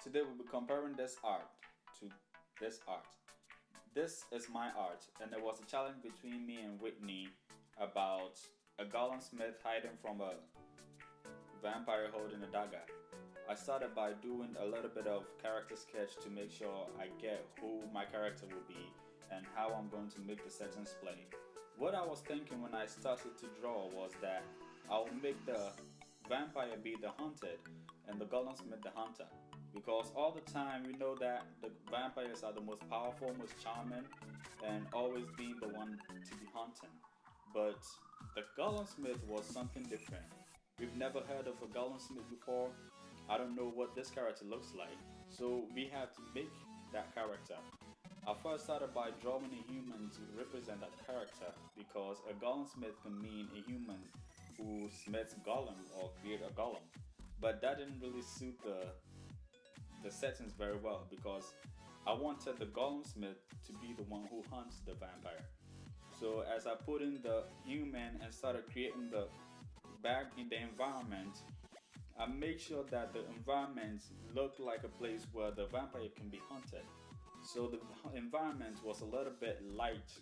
Today we'll be comparing this art to this art. This is my art, and there was a challenge between me and Whitney about a Gollum Smith hiding from a vampire holding a dagger. I started by doing a little bit of character sketch to make sure I get who my character will be and how I'm going to make the settings play. What I was thinking when I started to draw was that I'll make the vampire be the hunted and the Golden Smith the hunter. Because all the time we know that the vampires are the most powerful, most charming, and always be the one to be hunting. But the Golden Smith was something different. We've never heard of a Golden Smith before. I don't know what this character looks like. So we have to make that character. I first started by drawing a human to represent that character because a Golem Smith can mean a human who smiths Golem or create a Golem. But that didn't really suit the settings very well because I wanted the Golem Smith to be the one who hunts the vampire. So as I put in the human and started creating the back in the environment, I made sure that the environment looked like a place where the vampire can be hunted. So the environment was a little bit light.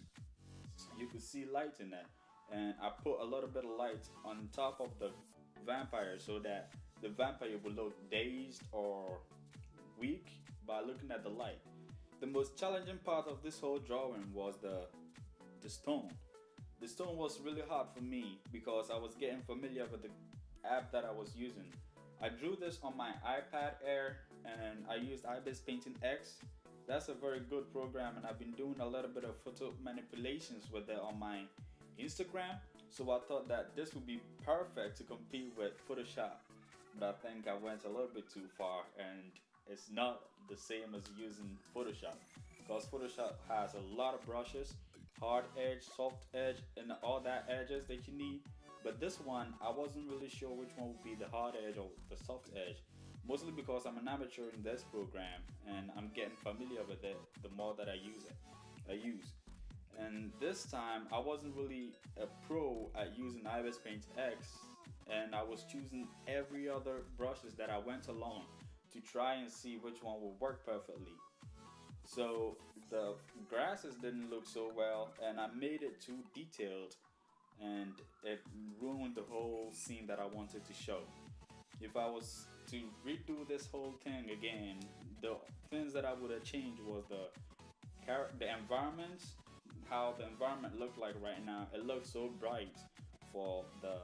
You could see light in it. And I put a little bit of light on top of the vampire so that the vampire would look dazed or weak by looking at the light. The most challenging part of this whole drawing was the stone. The stone was really hard for me because I was getting familiar with the app that I was using. I drew this on my iPad Air and I used IBIS Painting X. That's a very good program, and I've been doing a little bit of photo manipulations with it on my Instagram. So I thought that this would be perfect to compete with Photoshop. But I think I went a little bit too far, and it's not the same as using Photoshop because Photoshop has a lot of brushes, hard edge, soft edge, and all that edges that you need. But this one, I wasn't really sure which one would be the hard edge or the soft edge. Mostly because I'm an amateur in this program and I'm getting familiar with it the more that I use it. And this time I wasn't really a pro at using IBIS Paint X, and I was choosing every other brushes that I went along to try and see which one would work perfectly. So the grasses didn't look so well and I made it too detailed, and it ruined the whole scene that I wanted to show. If I was to redo this whole thing again, the things that I would have changed was the environment, how the environment looked like right now. It looks so bright for the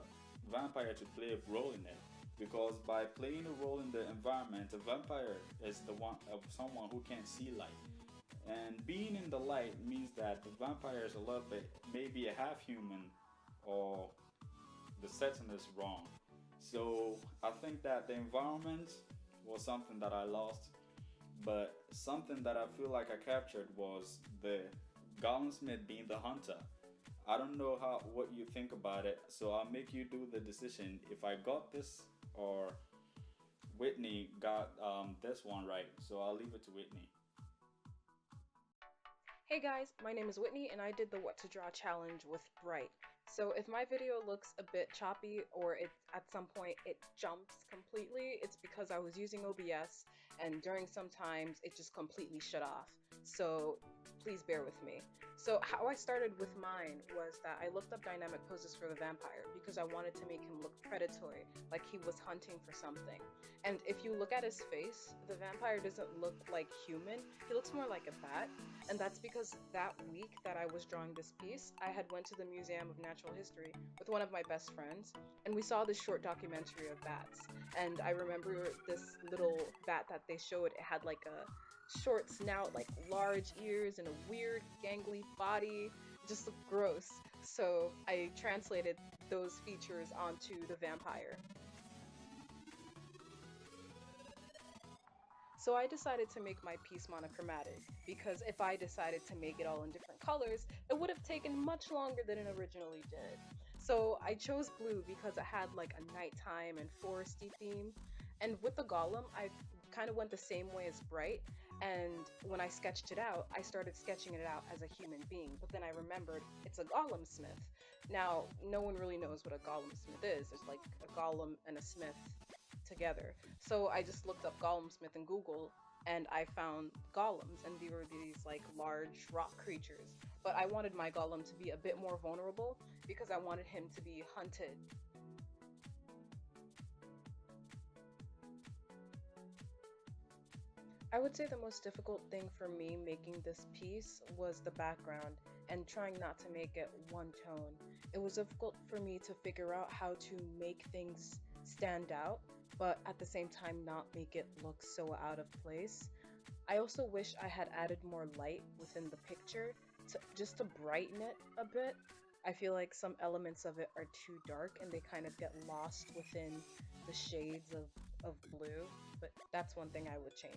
vampire to play a role in it. Because by playing a role in the environment, the vampire is the one of someone who can't see light. And being in the light means that the vampire is a little bit, maybe a half human, or the setting is wrong. So I think that the environment was something that I lost, but something that I feel like I captured was the Gollum Smith being the hunter. I don't know what you think about it, so I'll make you do the decision if I got this or Whitney got this one right. So I'll leave it to Whitney. Hey guys, my name is Whitney and I did the What to Draw challenge with Bright. So if my video looks a bit choppy or it at some point it jumps completely, it's because I was using OBS and during some times it just completely shut off. So please bear with me. So how I started with mine was that I looked up dynamic poses for the vampire because I wanted to make him look predatory, like he was hunting for something. And if you look at his face, the vampire doesn't look like human, he looks more like a bat. And that's because that week that I was drawing this piece, I had went to the Museum of Natural History with one of my best friends, and we saw this short documentary of bats. And I remember this little bat that they showed, it had like a short snout, like large ears, and a weird gangly body. It just looked gross. So I translated those features onto the vampire. So I decided to make my piece monochromatic because if I decided to make it all in different colors, it would have taken much longer than it originally did. So I chose blue because it had like a nighttime and foresty theme. And with the golem, I kind of went the same way as Bright. And when I sketched it out, I started sketching it out as a human being. But then I remembered it's a golem smith. Now, no one really knows what a golem smith is. There's like a golem and a smith together. So I just looked up Golemsmith in Google and I found golems, and they were these like large rock creatures. But I wanted my golem to be a bit more vulnerable because I wanted him to be hunted. I would say the most difficult thing for me making this piece was the background and trying not to make it one tone. It was difficult for me to figure out how to make things stand out, but at the same time not make it look so out of place. I also wish I had added more light within the picture just to brighten it a bit. I feel like some elements of it are too dark and they kind of get lost within the shades of blue, but that's one thing I would change.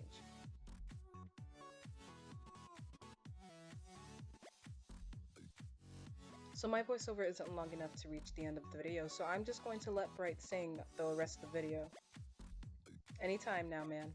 So my voiceover isn't long enough to reach the end of the video, so I'm just going to let Bright sing the rest of the video. Anytime now, man.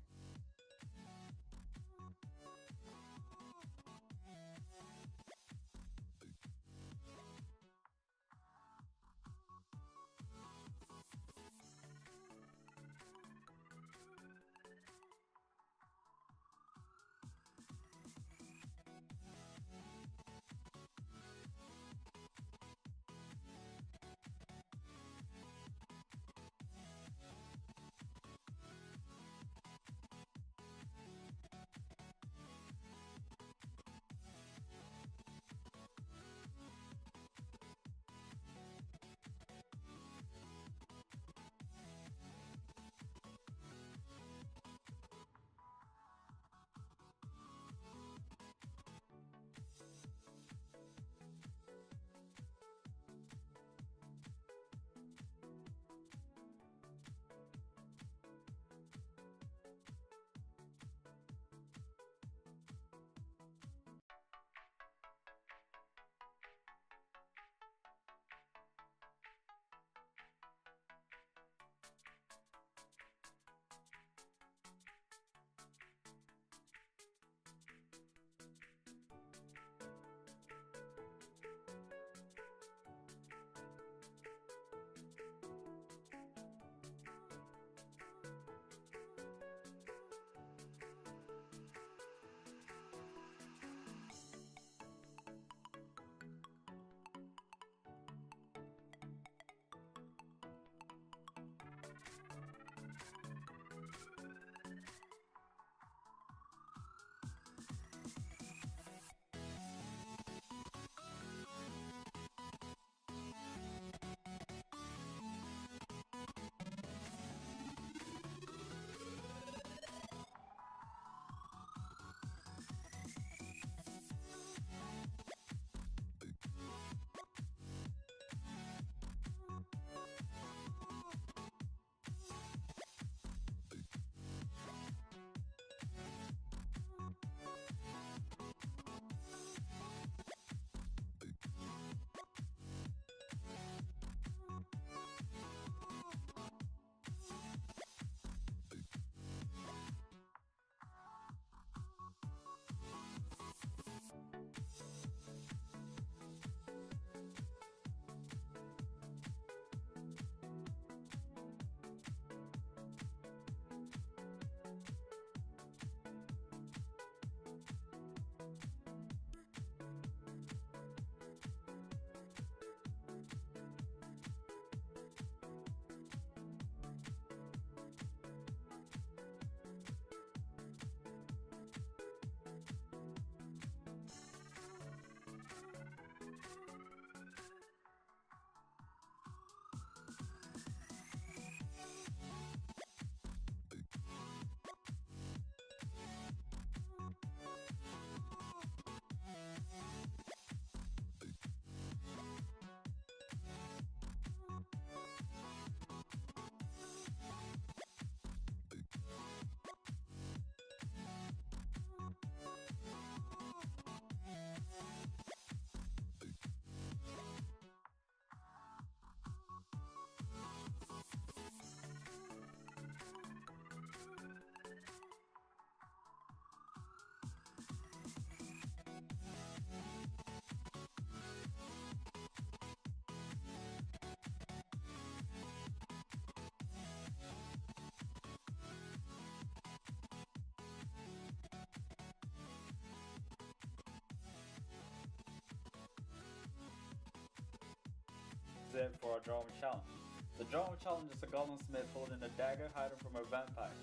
it for our drawing challenge. The drawing challenge is a golem smith holding a dagger hiding from a vampire.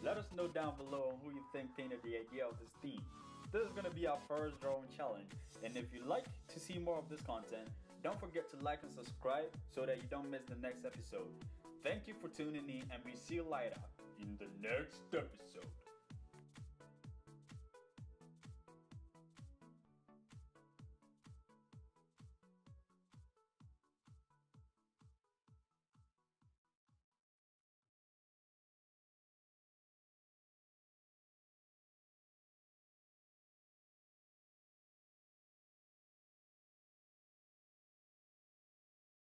Let us know down below on who you think painted the idea of this theme. This is going to be our first drawing challenge, and if you'd like to see more of this content, don't forget to like and subscribe so that you don't miss the next episode. Thank you for tuning in, and we see you later in the next episode.